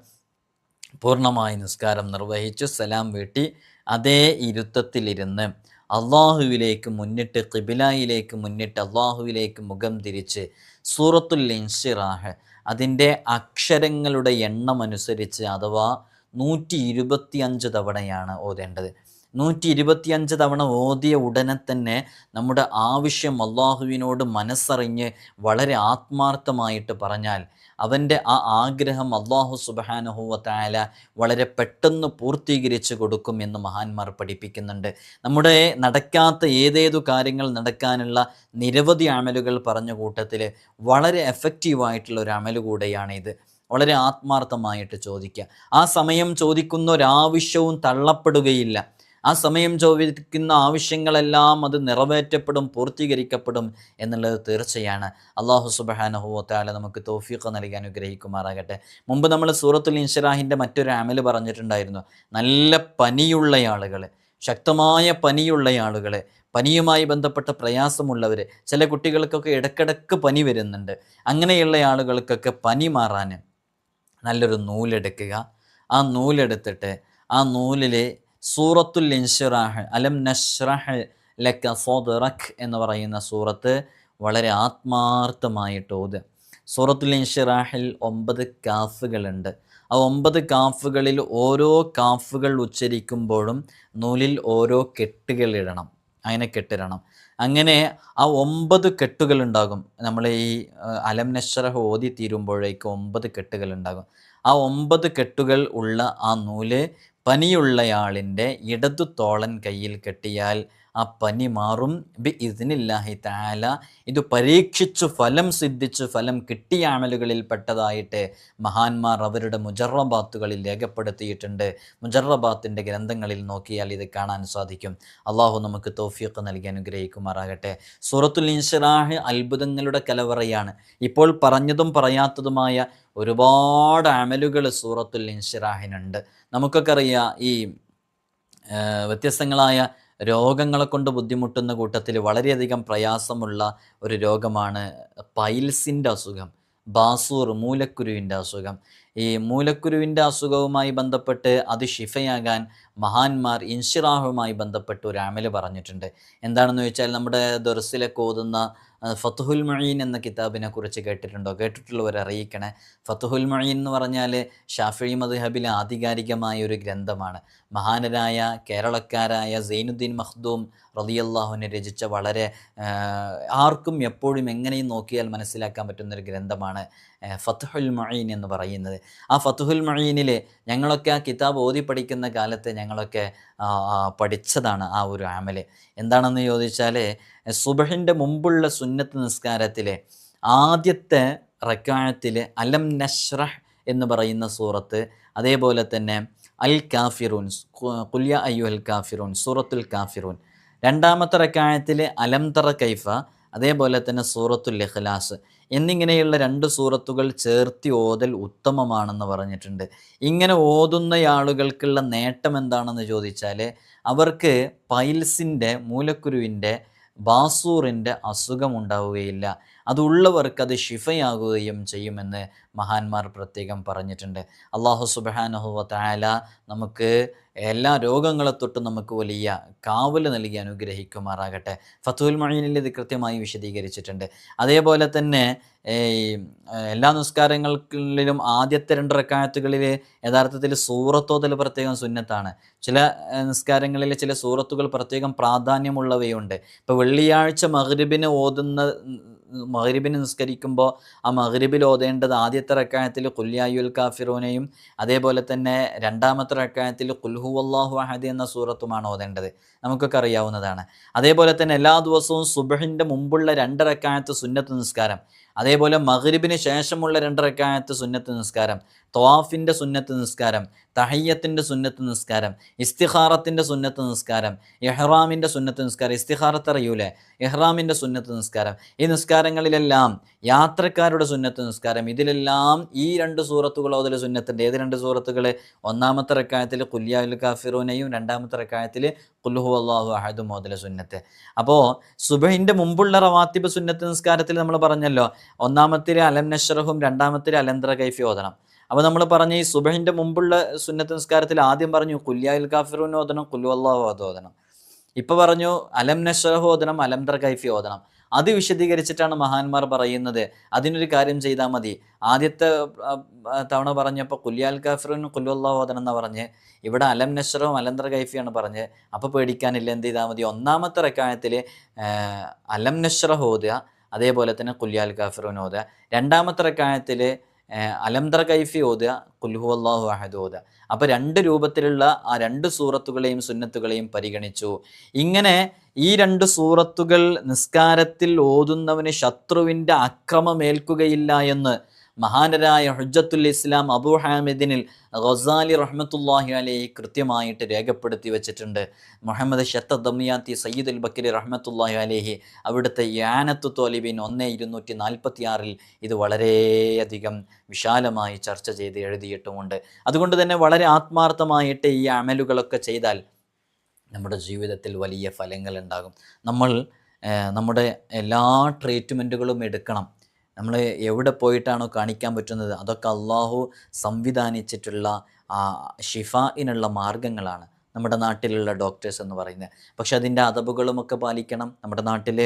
പൂർണ്ണമായി നിസ്കാരം നിർവഹിച്ച് സലാം വീട്ടി അതേ ഇരുത്തത്തിലിരുന്ന് അള്ളാഹുവിലേക്ക് മുന്നിട്ട് ഖിബിലയിലേക്ക് മുന്നിട്ട് അള്ളാഹുവിലേക്ക് മുഖം തിരിച്ച് സൂറത്തുൽ ഇൻഷിറാഹ് അതിൻ്റെ അക്ഷരങ്ങളുടെ എണ്ണം അനുസരിച്ച് അഥവാ 125 തവണയാണ് ഓതേണ്ടത്. 125 തവണ ഓതിയ ഉടനെ തന്നെ നമ്മുടെ ആവശ്യം അള്ളാഹുവിനോട് മനസ്സറിഞ്ഞ് വളരെ ആത്മാർത്ഥമായിട്ട് പറഞ്ഞാൽ അവൻ്റെ ആ ആഗ്രഹം അള്ളാഹു സുബ്ഹാനഹു വ തആല വളരെ പെട്ടെന്ന് പൂർത്തീകരിച്ച് കൊടുക്കും എന്ന് മഹാന്മാർ പഠിപ്പിക്കുന്നുണ്ട്. നമ്മുടെ നടക്കാത്ത ഏതേതു കാര്യങ്ങൾ നടക്കാനുള്ള നിരവധി അമലുകൾ പറഞ്ഞ കൂട്ടത്തിൽ വളരെ എഫക്റ്റീവായിട്ടുള്ള ഒരു അമല് കൂടെയാണിത്. വളരെ ആത്മാർത്ഥമായിട്ട് ചോദിക്കുക. ആ സമയം ചോദിക്കുന്ന ഒരാവശ്യവും തള്ളപ്പെടുകയില്ല. ആ സമയം ചോദിക്കുന്ന ആവശ്യങ്ങളെല്ലാം അത് നിറവേറ്റപ്പെടും, പൂർത്തീകരിക്കപ്പെടും എന്നുള്ളത് തീർച്ചയാണ്. അള്ളാഹു സുബ്ഹാനഹു വ തആല നമുക്ക് തൗഫീഖ് നൽകി അനുഗ്രഹിക്കുമാറാകട്ടെ. മുമ്പ് നമ്മൾ സൂറത്തുൽ ഇൻഷിറാഹിൻ്റെ മറ്റൊരു അമല് പറഞ്ഞിട്ടുണ്ടായിരുന്നു. നല്ല പനിയുള്ള ആളുകൾ, ശക്തമായ പനിയുള്ള ആളുകൾ, പനിയുമായി ബന്ധപ്പെട്ട പ്രയാസമുള്ളവർ, ചില കുട്ടികൾക്കൊക്കെ ഇടയ്ക്കിടയ്ക്ക് പനി വരുന്നുണ്ട്. അങ്ങനെയുള്ള ആളുകൾക്കൊക്കെ പനി മാറാൻ നല്ലൊരു നൂലെടുക്കുക. ആ നൂലെടുത്തിട്ട് ആ നൂലിൽ സൂറത്തുൽ ഇൻഷിറാഹ് അലം നശ്റഹ് ലക സദ്റക് എന്ന് പറയുന്ന സൂറത്ത് വളരെ ആത്മാർത്ഥമായിട്ട് ഓതുക. സൂറത്തുൽ ഇൻഷിറാഹിൽ 9 കാഫുകളുണ്ട്. ആ 9 കാഫുകളിൽ ഓരോ കാഫുകൾ ഉച്ചരിക്കുമ്പോഴും നൂലിൽ ഓരോ കെട്ടുകളിടണം. അങ്ങനെ കെട്ടിടണം. അങ്ങനെ ആ 9 കെട്ടുകളുണ്ടാകും. നമ്മൾ ഈ അലം നശ്റഹ് ഓതി തീരുമ്പോഴേക്ക് 9 കെട്ടുകളുണ്ടാകും. ആ 9 കെട്ടുകൾ ഉള്ള ആ നൂല് പനിയുള്ളയാളിൻ്റെ ഇടതു തോളൻ കയ്യിൽ കെട്ടിയാൽ ആ പനി മാറും ബി ഇദ്നില്ലാഹി തആല. ഇത് പരീക്ഷിച്ചു ഫലം സിദ്ധിച്ചു ഫലം കിട്ടിയ അമലുകളിൽ പെട്ടതായിട്ട് മഹാന്മാർ അവരുടെ മുജറബാത്തുകളിൽ രേഖപ്പെടുത്തിയിട്ടുണ്ട്. മുജറബാത്തിൻ്റെ ഗ്രന്ഥങ്ങളിൽ നോക്കിയാൽ ഇത് കാണാൻ സാധിക്കും. അള്ളാഹു നമുക്ക് തൗഫീഖ് നൽകി അനുഗ്രഹിക്കുമാറാകട്ടെ. സൂറത്തുൽ ഇൻഷിറാഹ് അത്ഭുതങ്ങളുടെ കലവറയാണ്. ഇപ്പോൾ പറഞ്ഞതും പറയാത്തതുമായ ഒരുപാട് അമലുകൾ സൂറത്തുൽ ഇൻഷിറാഹിനുണ്ട്. നമുക്കൊക്കെ അറിയാം, ഈ വ്യത്യസ്തങ്ങളായ രോഗങ്ങളെ കൊണ്ട് ബുദ്ധിമുട്ടുന്ന കൂട്ടത്തിൽ വളരെയധികം പ്രയാസമുള്ള ഒരു രോഗമാണ് പൈൽസിൻ്റെ അസുഖം, ബാസൂർ മൂലക്കുരുവിൻ്റെ അസുഖം. ഈ മൂലക്കുരുവിൻ്റെ അസുഖവുമായി ബന്ധപ്പെട്ട് അത് ഷിഫയാകാൻ മഹാന്മാർ ഇൻഷിറാഹുമായി ബന്ധപ്പെട്ട് ഒരു അമല് പറഞ്ഞിട്ടുണ്ട്. എന്താണെന്ന് ചോദിച്ചാൽ നമ്മുടെ ദർസിലൊക്കെ ഓതുന്ന ഫത്ഹുൽ മുഈൻ എന്ന കിതാബിനെ കുറിച്ച് കേട്ടിട്ടുണ്ടോ? കേട്ടിട്ടുള്ളവർ അറിയിക്കണേ. ഫത്ഹുൽ മുഈൻ എന്ന് പറഞ്ഞാൽ ഷാഫിഈ മദ്ഹബിലെ ആധികാരികമായ ഒരു ഗ്രന്ഥമാണ്. മഹാനരായ കേരളക്കാരായ സൈനുദ്ദീൻ മഖ്ദൂം റളിയല്ലാഹുവിനെ രചിച്ച വളരെ ആർക്കും എപ്പോഴും എങ്ങനെയും നോക്കിയാൽ മനസ്സിലാക്കാൻ പറ്റുന്നൊരു ഗ്രന്ഥമാണ് ഫത്ഹുൽ മുഈൻ എന്ന് പറയുന്നത്. ആ ഫത്ഹുൽ മുഈനിൽ ഞങ്ങളൊക്കെ ആ കിതാബ് ഓതി പഠിക്കുന്ന കാലത്ത് ഞങ്ങളൊക്കെ പഠിച്ചതാണ് ആ ഒരു അമല്. എന്താണെന്ന് ചോദിച്ചാൽ സുബ്ഹിൻ്റെ മുമ്പുള്ള സുന്നത്ത് നിസ്കാരത്തിലെ ആദ്യത്തെ റക്അത്തിൽ അലം നശ്റഹ് എന്ന് പറയുന്ന സൂറത്ത്, അതേപോലെ തന്നെ അൽ കാഫിറൂൻ, ഖുൽ യാ അയ്യുഹൽ കാഫിറൂൻ, സൂറത്തുൽ കാഫിറൂൻ. രണ്ടാമത്തെ റക്അത്തിൽ അലം തറ കൈഫ, അതേപോലെ തന്നെ സൂറത്തുൽ ഇഖ്ലാസ് എന്നിങ്ങനെയുള്ള 2 സൂറത്തുകൾ ചേർത്തി ഓതൽ ഉത്തമമാണെന്ന് പറഞ്ഞിട്ടുണ്ട്. ഇങ്ങനെ ഓതുന്ന ആളുകൾക്കുള്ള നേട്ടം എന്താണെന്ന് ചോദിച്ചാൽ അവർക്ക് പൈൽസിൻ്റെ മൂലക്കുരുവിൻ്റെ ബാസൂറിൻ്റെ അസുഖമുണ്ടാവുകയില്ല. അതുള്ളവർക്ക് അത് ഷിഫയാകുകയും ചെയ്യുമെന്ന് മഹാന്മാർ പ്രത്യേകം പറഞ്ഞിട്ടുണ്ട്. അള്ളാഹു സുബ്ഹാനഹു വ തആല നമുക്ക് എല്ലാ തൊട്ടും നമുക്ക് വലിയ കാവൽ നൽകി അനുഗ്രഹിക്കുമാറാകട്ടെ. ഫത്ഹുൽ മുഈനിൽ ഇത് കൃത്യമായി വിശദീകരിച്ചിട്ടുണ്ട്. അതേപോലെ തന്നെ എല്ലാ നിസ്കാരങ്ങളിലും ആദ്യത്തെ 2 റക്അത്തുകളിൽ യഥാർത്ഥത്തിൽ സൂറത്തോതൽ പ്രത്യേകം സുന്നത്താണ്. ചില നിസ്കാരങ്ങളിൽ ചില സൂറത്തുകൾ പ്രത്യേകം പ്രാധാന്യമുള്ളവയുണ്ട്. ഇപ്പോൾ വെള്ളിയാഴ്ച മഗ്രിബിന് നിസ്കരിക്കുമ്പോൾ ആ മഗ്രിബിൽ ഓതേണ്ടത് ആദ്യത്തെ റക്അത്തിൽ ഖുൽ യാ അയ്യുഹൽ കാഫിറൂനയും അതേപോലെ തന്നെ രണ്ടാമത്തെ റക്അത്തിൽ ഖുൽ ഹുവല്ലാഹു അഹദ് എന്ന സൂറത്തുമാണ് ഓതേണ്ടത്. നമുക്കൊക്കെ അറിയാവുന്നതാണ്. അതേപോലെ തന്നെ എല്ലാ ദിവസവും സുബ്ഹിൻ്റെ മുമ്പുള്ള 2 റക്അത്ത് സുന്നത്ത് നിസ്കാരം, അതേപോലെ മഗ്രിബിന് ശേഷമുള്ള 2 റക്അത്ത് സുന്നത്ത് നിസ്കാരം, ത്വാഫിൻ്റെ സുന്നത്ത് നിസ്കാരം, തഹയ്യത്തിൻ്റെ സുന്നത്ത് നിസ്കാരം, ഇസ്തിഖാറത്തിൻ്റെ സുന്നത്ത് നിസ്കാരം, ഇഹ്റാമിൻ്റെ സുന്നത്ത് നിസ്കാരം. ഇസ്തിഖാറത്ത് അറിയൂലേ? ഇഹ്റാമിൻ്റെ സുന്നത്ത് നിസ്കാരം. ഈ നിസ്കാരങ്ങളിലെല്ലാം യാത്രക്കാരുടെ സുന്നത്ത് നിസ്കാരം, ഇതിലെല്ലാം ഈ 2 സൂറത്തുകൾ ഓതൽ സുന്നത്തുണ്ട്. ഏത് 2 സൂറത്തുകൾ? ഒന്നാമത്തെ റക്അത്തിൽ ഖുൽ യാ അയ്യുഹൽ കാഫിറൂനയും രണ്ടാമത്തെ റക്അത്തിൽ ഖുൽ ഹുവല്ലാഹു അഹദും ഓതൽ സുന്നത്ത്. അപ്പോൾ സുബ്ഹിൻ്റെ മുമ്പുള്ള റവാത്തിബ് സുന്നത്ത് നിസ്കാരത്തിൽ നമ്മൾ പറഞ്ഞല്ലോ, ഒന്നാമത്തിൽ അലം നശ്റഹും രണ്ടാമത്തിൽ അലം തറ കൈഫ ഓതണം. അപ്പോൾ നമ്മൾ പറഞ്ഞ ഈ സുബഹിൻ്റെ മുമ്പുള്ള സുന്നത്ത് നിസ്കാരത്തിൽ ആദ്യം പറഞ്ഞു കുല്യായിൽ കാഫിറൂൻ ഓതണം, കുല്ലു അല്ലാഹു ഓതണം. ഇപ്പോൾ പറഞ്ഞു അലം നശ്റഹ് ഓതണം, അലം തർ കൈഫി ഓതണം. അത് വിശദീകരിച്ചിട്ടാണ് മഹാന്മാർ പറയുന്നത് അതിനൊരു കാര്യം ചെയ്താൽ മതി. ആദ്യത്തെ തവണ പറഞ്ഞപ്പോൾ കുല്യാൽ കാഫിറൂൻ കുല്ലു അല്ലാഹു ഓതണം എന്നാണ് പറഞ്ഞ്, ഇവിടെ അലം നശ്റഹും അലം തർ കൈഫിയാണ് പറഞ്ഞ്. അപ്പോൾ പേടിക്കാനില്ല, എന്ത് ചെയ്താൽ മതി, ഒന്നാമത്തെ റക്അത്തിൽ അലം നശ്റഹ് ഓതുക, അതേപോലെ തന്നെ കുല്യാൽ കാഫിറൂൻ ഓതുക. രണ്ടാമത്തെ റക്അത്തിൽ അലം തർ കൈഫി ഓതുക, ഖുൽ ഹുവല്ലാഹു അഹദ് ഓതുക. അപ്പോൾ രണ്ട് രൂപത്തിലുള്ള ആ രണ്ട് സൂറത്തുകളെയും സുന്നത്തുകളെയും പരിഗണിച്ചു. ഇങ്ങനെ ഈ രണ്ട് സൂറത്തുകൾ നിസ്കാരത്തിൽ ഓതുന്നവന് ശത്രുവിൻ്റെ അക്രമമേൽക്കുകയില്ല എന്ന് മഹാനരായ ഹുജ്ജത്തുൽ ഇസ്ലാം അബൂ ഹാമിദിനിൽ ഗസാലി റഹ്മത്തുള്ളാഹി അലൈഹി കൃത്യമായിട്ട് രേഖപ്പെടുത്തി വെച്ചിട്ടുണ്ട്. മുഹമ്മദ് ഷത്ത ദമിയാത്തി സയ്യിദുൽ ബക്കരി റഹ്മത്തുള്ളാഹി അലൈഹി അവിടുത്തെ യാനത്തു തോലിബിൻ 1246 ഇത് വളരെയധികം വിശാലമായി ചർച്ച ചെയ്ത് എഴുതിയിട്ടുമുണ്ട്. അതുകൊണ്ട് തന്നെ വളരെ ആത്മാർത്ഥമായിട്ട് ഈ അമലുകളൊക്കെ ചെയ്താൽ നമ്മുടെ ജീവിതത്തിൽ വലിയ ഫലങ്ങൾ ഉണ്ടാകും. നമ്മൾ നമ്മുടെ എല്ലാ ട്രീറ്റ്മെൻറ്റുകളും എടുക്കണം. നമ്മൾ എവിടെ പോയിട്ടാണോ കാണിക്കാൻ പറ്റുന്നത് അതൊക്കെ അള്ളാഹു സംവിധാനിച്ചിട്ടുള്ള ഷിഫായിനുള്ള മാർഗങ്ങളാണ് നമ്മുടെ നാട്ടിലുള്ള ഡോക്ടേഴ്സ് എന്ന് പറയുന്നത്. പക്ഷെ അതിൻ്റെ അതബുകളുമൊക്കെ പാലിക്കണം. നമ്മുടെ നാട്ടിൽ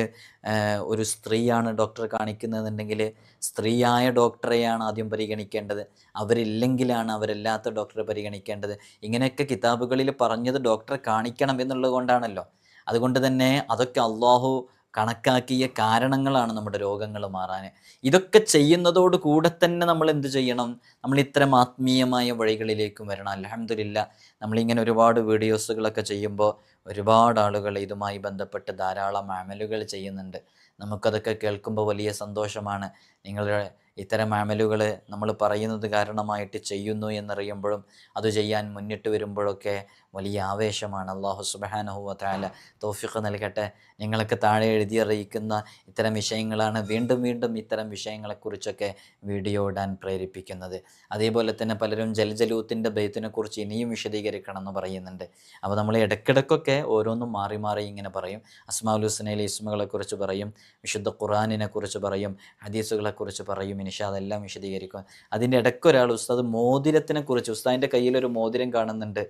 ഒരു സ്ത്രീയാണ് ഡോക്ടറെ കാണിക്കുന്നതെന്നുണ്ടെങ്കിൽ സ്ത്രീയായ ഡോക്ടറെയാണ് ആദ്യം പരിഗണിക്കേണ്ടത്. അവരില്ലെങ്കിലാണ് അവരല്ലാത്ത ഡോക്ടറെ പരിഗണിക്കേണ്ടത്. ഇങ്ങനെയൊക്കെ കിതാബുകളിൽ പറഞ്ഞത് ഡോക്ടറെ കാണിക്കണം എന്നുള്ളത് കൊണ്ടാണല്ലോ. അതുകൊണ്ട് തന്നെ അതൊക്കെ അള്ളാഹു കണക്കാക്കിയ കാരണങ്ങളാണ് നമ്മുടെ രോഗങ്ങൾ മാറാൻ. ഇതൊക്കെ ചെയ്യുന്നതോട് കൂടെ തന്നെ നമ്മൾ എന്ത് ചെയ്യണം, നമ്മൾ ഇത്തരം ആത്മീയമായ വഴികളിലേക്കും വരണം. അൽഹംദുലില്ലാ നമ്മളിങ്ങനെ ഒരുപാട് വീഡിയോസുകളൊക്കെ ചെയ്യുമ്പോൾ ഒരുപാട് ആളുകൾ ഇതുമായി ബന്ധപ്പെട്ട് ധാരാളം അമലുകൾ ചെയ്യുന്നുണ്ട്. നമുക്കതൊക്കെ കേൾക്കുമ്പോൾ വലിയ സന്തോഷമാണ്. നിങ്ങളുടെ ഇത്തരം അമലുകൾ നമ്മൾ പറയുന്നത് കാരണമായിട്ട് ചെയ്യുന്നു എന്നറിയുമ്പോഴും അത് ചെയ്യാൻ മുന്നിട്ട് വരുമ്പോഴൊക്കെ വലിയ ആവേശമാണ്. അല്ലാഹു സുബ്ഹാനഹു വ തആല തൗഫീഖ് നൽകട്ടെ. നിങ്ങളൊക്കെ താഴെ എഴുതി അറിയിക്കുന്ന ഇത്തരം വിഷയങ്ങളാണ് വീണ്ടും വീണ്ടും ഇത്തരം വിഷയങ്ങളെക്കുറിച്ചൊക്കെ വീഡിയോ ഇടാൻ പ്രേരിപ്പിക്കുന്നത്. അതേപോലെ തന്നെ പലരും ജൽജലൂത്തിൻ്റെ ബൈത്തിനെ കുറിച്ച് ഇനിയും വിശദീകരിക്കണം എന്ന് പറയുന്നുണ്ട്. അപ്പോൾ നമ്മൾ ഇടയ്ക്കിടയ്ക്കൊക്കെ ഓരോന്നും മാറി മാറി ഇങ്ങനെ പറയും. അസ്മാഉൽ ഹുസ്നയിലെ ഇസ്മുകളെക്കുറിച്ച് പറയും, വിശുദ്ധ ഖുർആനിനെ കുറിച്ച് പറയും, ഹദീസുകളെക്കുറിച്ച് പറയും. ഇൻഷാ അതെല്ലാം വിശദീകരിക്കും. അതിൻ്റെ ഇടയ്ക്ക് ഒരാൾ ഉസ്താദ് മോതിരത്തിനെ കുറിച്ച്, ഉസ്താദിൻ്റെ കയ്യിലൊരു മോതിരം കാണുന്നുണ്ട്.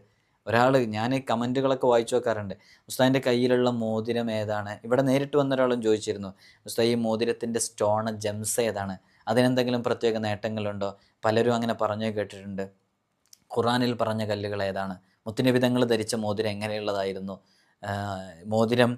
ഒരാൾ, ഞാൻ കമൻറ്റുകളൊക്കെ വായിച്ചു നോക്കാറുണ്ട്, ഉസ്താദിൻ്റെ കയ്യിലുള്ള മോതിരം ഏതാണ്? ഇവിടെ നേരിട്ട് വന്ന ഒരാളും ചോദിച്ചിരുന്നു, ഉസ്താദ് ഈ മോതിരത്തിൻ്റെ സ്റ്റോൺ ജെംസ് ഏതാണ്, അതിനെന്തെങ്കിലും പ്രത്യേക നേട്ടങ്ങളുണ്ടോ? പലരും അങ്ങനെ പറഞ്ഞു കേട്ടിട്ടുണ്ട്. ഖുർആനിൽ പറഞ്ഞ കല്ലുകൾ ഏതാണ്? മുത്തുനബി തങ്ങൾ ധരിച്ച മോതിരം എങ്ങനെയുള്ളതായിരുന്നു? മോതിരം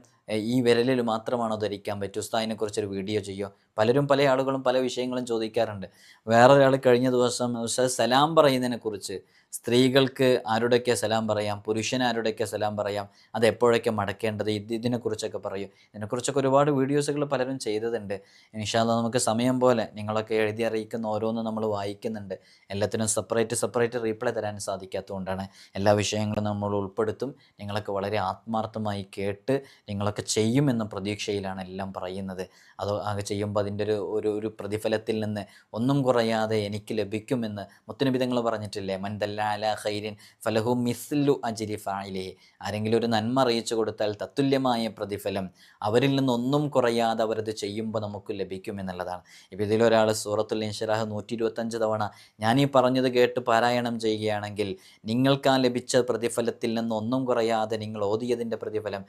ഈ വിരലിൽ മാത്രമാണോ ധരിക്കാൻ പറ്റും? ഉസ്താദിനെക്കുറിച്ചൊരു വീഡിയോ ചെയ്യുമോ? പലരും പല ആളുകളും പല വിഷയങ്ങളും ചോദിക്കാറുണ്ട്. വേറൊരാൾ കഴിഞ്ഞ ദിവസം ഉസ്താദ് സലാം പറയുന്നതിനെക്കുറിച്ച്, സ്ത്രീകൾക്ക് ആരുടെയൊക്കെ സലാം പറയാം, പുരുഷന് ആരുടെയൊക്കെ സലാം പറയാം, അത് എപ്പോഴൊക്കെ മടക്കേണ്ടത്, ഇതിനെക്കുറിച്ചൊക്കെ പറയും. ഇതിനെക്കുറിച്ചൊക്കെ ഒരുപാട് വീഡിയോസുകൾ പലരും ചെയ്തതുണ്ട്. ഇൻഷാ അല്ലാഹ് നമുക്ക് സമയം പോലെ നിങ്ങളൊക്കെ എഴുതി അറിയിക്കുന്ന ഓരോന്നും നമ്മൾ വായിക്കുന്നുണ്ട്. എല്ലാത്തിനും സെപ്പറേറ്റ് റീപ്ലൈ തരാൻ സാധിക്കാത്തതുകൊണ്ടാണ്. എല്ലാ വിഷയങ്ങളും നമ്മൾ ഉൾപ്പെടുത്തും. നിങ്ങളൊക്കെ വളരെ ആത്മാർത്ഥമായി കേട്ട് നിങ്ങളൊക്കെ ചെയ്യുമെന്ന പ്രതീക്ഷയിലാണ് എല്ലാം പറയുന്നത്. അത് ആകെ ചെയ്യുമ്പോൾ അതിൻ്റെ ഒരു പ്രതിഫലത്തിൽ നിന്ന് ഒന്നും കുറയാതെ എനിക്ക് ലഭിക്കുമെന്ന് മുത്തുനബി തങ്ങൾ പറഞ്ഞിട്ടില്ലേ, മൻ ദല്ല അലാ ഖൈരിൻ ഫലഹു മിസ്ലു അജ്രി ഫാഇലിഹി. ആരെങ്കിലും ഒരു നന്മ അറിയിച്ചു കൊടുത്താൽ തത്തുല്യമായ പ്രതിഫലം അവരിൽ നിന്നൊന്നും കുറയാതെ അവരത് ചെയ്യുമ്പോൾ നമുക്ക് ലഭിക്കുമെന്നുള്ളതാണ്. ഇപ്പോൾ ഇതിലൊരാൾ സൂറത്തുൽ ഇൻശിറാഹ് 125 തവണ ഞാൻ ഈ പറഞ്ഞത് കേട്ട് പാരായണം ചെയ്യുകയാണെങ്കിൽ നിങ്ങൾക്ക് ആ ലഭിച്ച പ്രതിഫലത്തിൽ നിന്ന് ഒന്നും കുറയാതെ നിങ്ങൾ ഓതിയതിൻ്റെ പ്രതിഫലം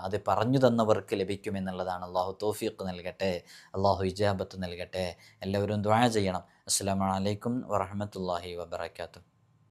അത് പറഞ്ഞു തന്നവർക്ക് ലഭിക്കുമെന്നുള്ളതാണ്. അള്ളാഹു തൗഫീഖ് നൽകട്ടെ, അള്ളാഹു ഇജാബത്ത് നൽകട്ടെ. എല്ലാവരും ദുആ ചെയ്യണം. അസ്സലാമു അലൈക്കും വറഹ്മത്തുള്ളാഹി വബറകാതുഹു.